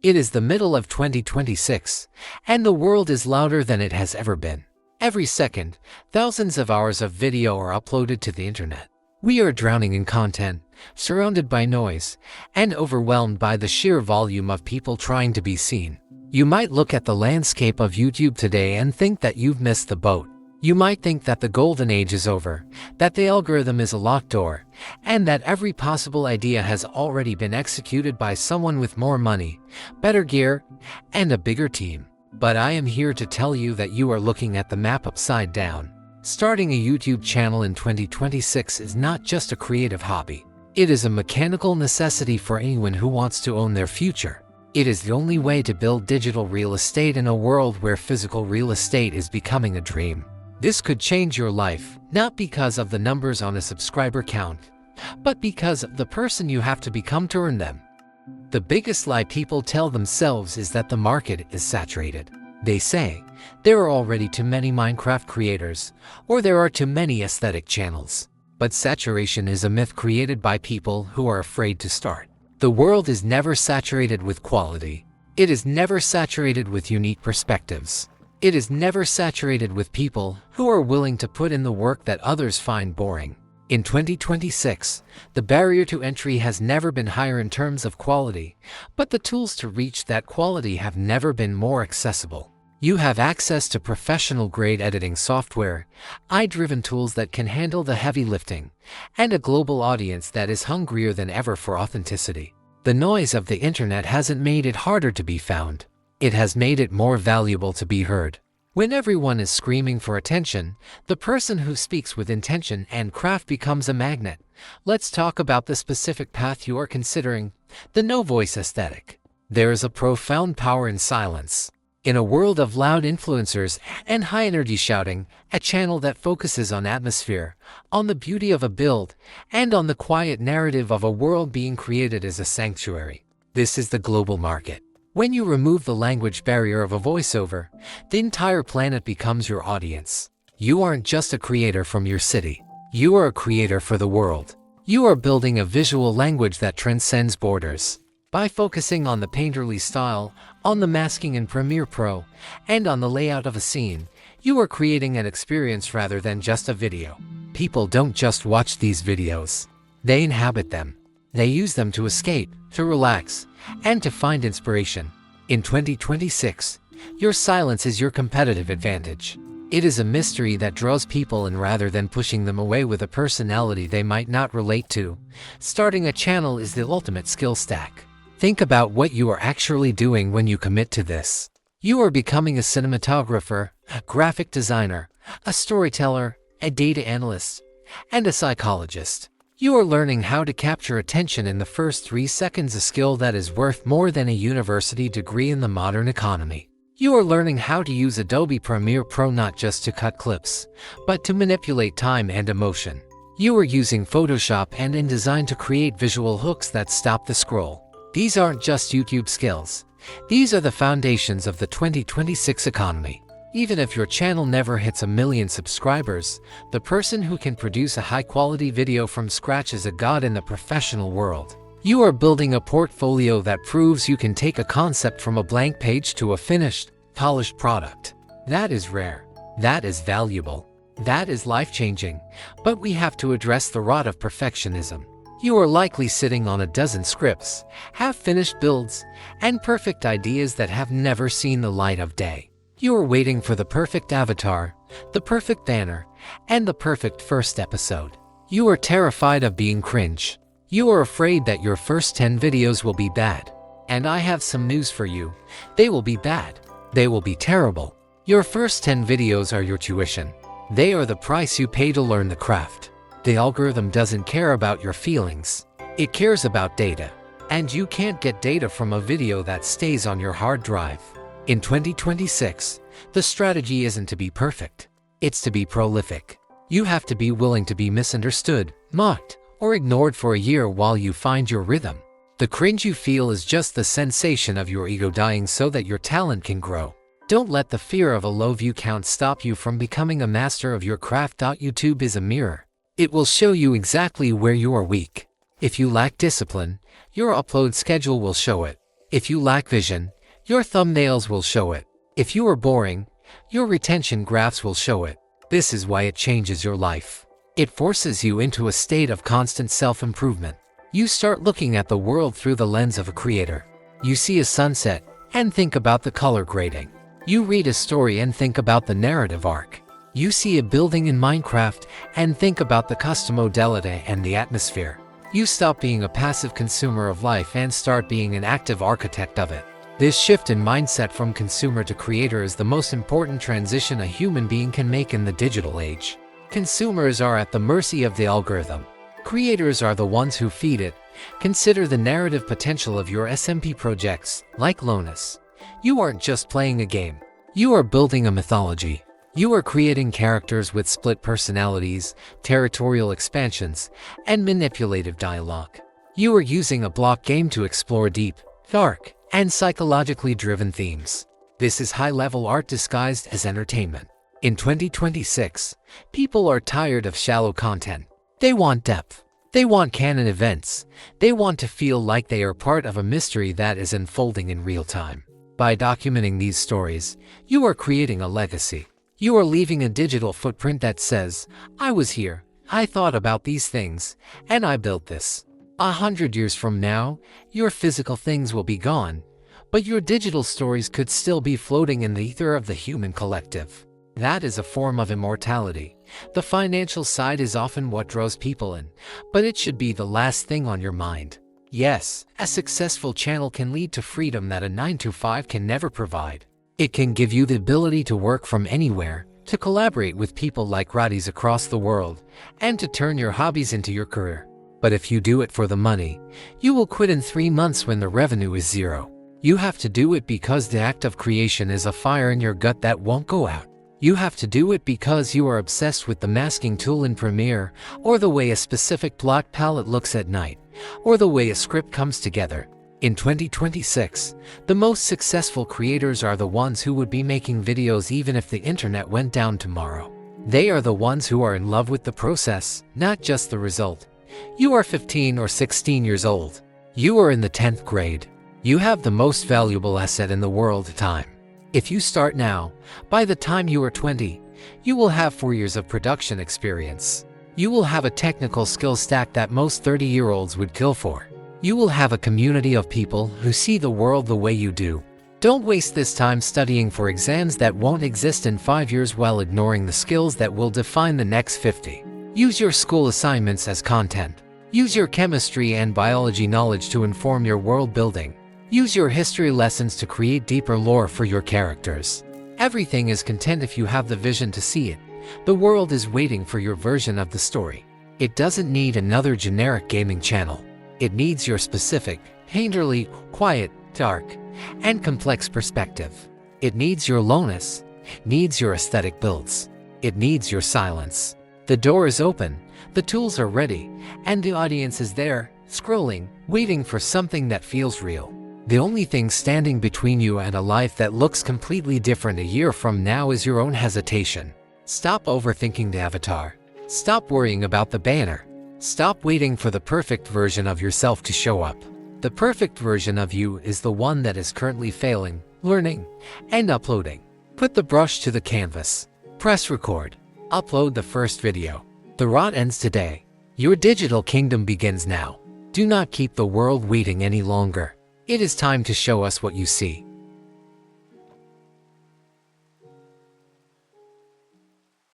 It is the middle of 2026, and the world is louder than it has ever been. Every second, thousands of hours of video are uploaded to the internet. We are drowning in content, surrounded by noise, and overwhelmed by the sheer volume of people trying to be seen. You might look at the landscape of YouTube today and think that you've missed the boat. You might think that the golden age is over, that the algorithm is a locked door, and that every possible idea has already been executed by someone with more money, better gear, and a bigger team. But I am here to tell you that you are looking at the map upside down. Starting a YouTube channel in 2026 is not just a creative hobby. It is a mechanical necessity for anyone who wants to own their future. It is the only way to build digital real estate in a world where physical real estate is becoming a dream. This could change your life, not because of the numbers on a subscriber count, but because of the person you have to become to earn them. The biggest lie people tell themselves is that the market is saturated. They say, there are already too many Minecraft creators, or there are too many aesthetic channels. But saturation is a myth created by people who are afraid to start. The world is never saturated with quality. It is never saturated with unique perspectives. It is never saturated with people who are willing to put in the work that others find boring. In 2026, the barrier to entry has never been higher in terms of quality, but the tools to reach that quality have never been more accessible. You have access to professional-grade editing software, AI-driven tools that can handle the heavy lifting, and a global audience that is hungrier than ever for authenticity. The noise of the internet hasn't made it harder to be found. It has made it more valuable to be heard. When everyone is screaming for attention, the person who speaks with intention and craft becomes a magnet. Let's talk about the specific path you are considering, the no-voice aesthetic. There is a profound power in silence. In a world of loud influencers and high-energy shouting, a channel that focuses on atmosphere, on the beauty of a build, and on the quiet narrative of a world being created is a sanctuary. This is the global market. When you remove the language barrier of a voiceover, the entire planet becomes your audience. You aren't just a creator from your city. You are a creator for the world. You are building a visual language that transcends borders. By focusing on the painterly style, on the masking in Premiere Pro, and on the layout of a scene, you are creating an experience rather than just a video. People don't just watch these videos. They inhabit them. They use them to escape, to relax, and to find inspiration. In 2026, your silence is your competitive advantage. It is a mystery that draws people in rather than pushing them away with a personality they might not relate to. Starting a channel is the ultimate skill stack. Think about what you are actually doing when you commit to this. You are becoming a cinematographer, a graphic designer, a storyteller, a data analyst, and a psychologist. You are learning how to capture attention in the first 3 seconds, a skill that is worth more than a university degree in the modern economy. You are learning how to use Adobe Premiere Pro not just to cut clips, but to manipulate time and emotion. You are using Photoshop and InDesign to create visual hooks that stop the scroll. These aren't just YouTube skills. These are the foundations of the 2026 economy. Even if your channel never hits 1 million subscribers, the person who can produce a high-quality video from scratch is a god in the professional world. You are building a portfolio that proves you can take a concept from a blank page to a finished, polished product. That is rare. That is valuable. That is life-changing. But we have to address the rot of perfectionism. You are likely sitting on a dozen scripts, half-finished builds, and perfect ideas that have never seen the light of day. You are waiting for the perfect avatar, the perfect banner, and the perfect first episode. You are terrified of being cringe. You are afraid that your first 10 videos will be bad. And I have some news for you. They will be bad. They will be terrible. Your first 10 videos are your tuition. They are the price you pay to learn the craft. The algorithm doesn't care about your feelings. It cares about data. And you can't get data from a video that stays on your hard drive. In 2026, the strategy isn't to be perfect. It's to be prolific. You have to be willing to be misunderstood, mocked, or ignored for a year while you find your rhythm. The cringe you feel is just the sensation of your ego dying so that your talent can grow. Don't let the fear of a low view count stop you from becoming a master of your craft. YouTube is a mirror. It will show you exactly where you are weak. If you lack discipline, your upload schedule will show it. If you lack vision, your thumbnails will show it. If you are boring, your retention graphs will show it. This is why it changes your life. It forces you into a state of constant self-improvement. You start looking at the world through the lens of a creator. You see a sunset and think about the color grading. You read a story and think about the narrative arc. You see a building in Minecraft and think about the custom modality and the atmosphere. You stop being a passive consumer of life and start being an active architect of it. This shift in mindset from consumer to creator is the most important transition a human being can make in the digital age. Consumers are at the mercy of the algorithm. Creators are the ones who feed it. Consider the narrative potential of your SMP projects, like Lonus. You aren't just playing a game. You are building a mythology. You are creating characters with split personalities, territorial expansions, and manipulative dialogue. You are using a block game to explore deep, dark, and psychologically driven themes. This is high-level art disguised as entertainment. In 2026, people are tired of shallow content. They want depth. They want canon events. They want to feel like they are part of a mystery that is unfolding in real time. By documenting these stories, you are creating a legacy. You are leaving a digital footprint that says, I was here, I thought about these things, and I built this. 100 years from now, your physical things will be gone, but your digital stories could still be floating in the ether of the human collective. That is a form of immortality. The financial side is often what draws people in, but it should be the last thing on your mind. Yes, a successful channel can lead to freedom that a 9-to-5 can never provide. It can give you the ability to work from anywhere, to collaborate with people like Roddies across the world, and to turn your hobbies into your career. But if you do it for the money, you will quit in 3 months when the revenue is zero. You have to do it because the act of creation is a fire in your gut that won't go out. You have to do it because you are obsessed with the masking tool in Premiere, or the way a specific block palette looks at night, or the way a script comes together. In 2026, the most successful creators are the ones who would be making videos even if the internet went down tomorrow. They are the ones who are in love with the process, not just the result. You are 15 or 16 years old. You are in the 10th grade. You have the most valuable asset in the world, time. If you start now, by the time you are 20, you will have 4 years of production experience. You will have a technical skill stack that most 30-year-olds would kill for. You will have a community of people who see the world the way you do. Don't waste this time studying for exams that won't exist in 5 years while ignoring the skills that will define the next 50. Use your school assignments as content. Use your chemistry and biology knowledge to inform your world building. Use your history lessons to create deeper lore for your characters. Everything is content if you have the vision to see it. The world is waiting for your version of the story. It doesn't need another generic gaming channel. It needs your specific, painterly, quiet, dark, and complex perspective. It needs your lowness. It needs your aesthetic builds. It needs your silence. The door is open, the tools are ready, and the audience is there, scrolling, waiting for something that feels real. The only thing standing between you and a life that looks completely different a year from now is your own hesitation. Stop overthinking the avatar. Stop worrying about the banner. Stop waiting for the perfect version of yourself to show up. The perfect version of you is the one that is currently failing, learning, and uploading. Put the brush to the canvas. Press record. Upload the first video. The rot ends today. Your digital kingdom begins now. Do not keep the world waiting any longer. It is time to show us what you see.